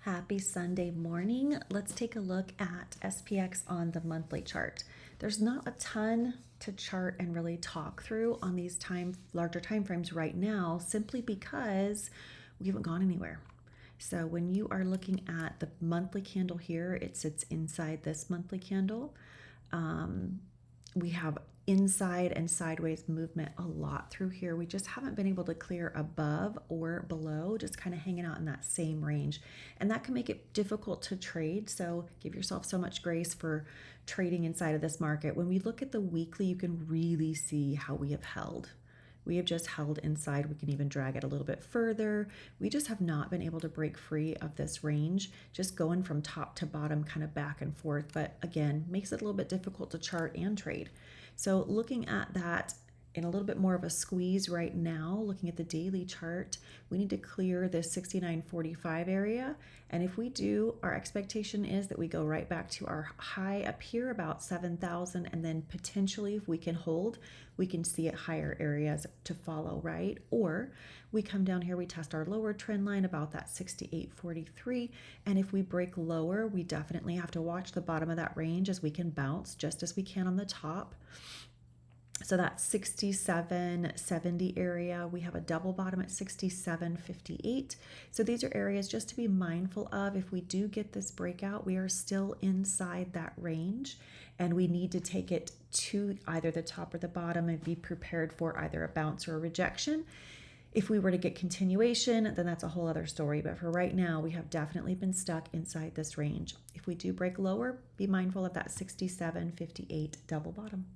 Happy Sunday morning. Let's take a look at SPX on the monthly chart. There's not a ton to chart and really talk through on these larger time frames right now, simply because we haven't gone anywhere. So when you are looking at the monthly candle here, it sits inside this monthly candle. We have inside and sideways movement a lot through here. We just haven't been able to clear above or below, just kind of hanging out in that same range. And that can make it difficult to trade. So give yourself so much grace for trading inside of this market. When we look at the weekly, you can really see how we have held. We have just held inside. We can even drag it a little bit further. We just have not been able to break free of this range, just going from top to bottom, kind of back and forth. But again, makes it a little bit difficult to chart and trade. So looking at that in a little bit more of a squeeze right now, looking at the daily chart, we need to clear this 69.45 area. And if we do, our expectation is that we go right back to our high up here about 7,000, and then potentially if we can hold, we can see it higher areas to follow, right? Or we come down here, we test our lower trend line about that 68.43, and if we break lower, we definitely have to watch the bottom of that range, as we can bounce just as we can on the top. So that 67.70 area, we have a double bottom at 67.58. So these are areas just to be mindful of. If we do get this breakout, we are still inside that range, and we need to take it to either the top or the bottom and be prepared for either a bounce or a rejection. If we were to get continuation, then that's a whole other story. But for right now, we have definitely been stuck inside this range. If we do break lower, be mindful of that 67.58 double bottom.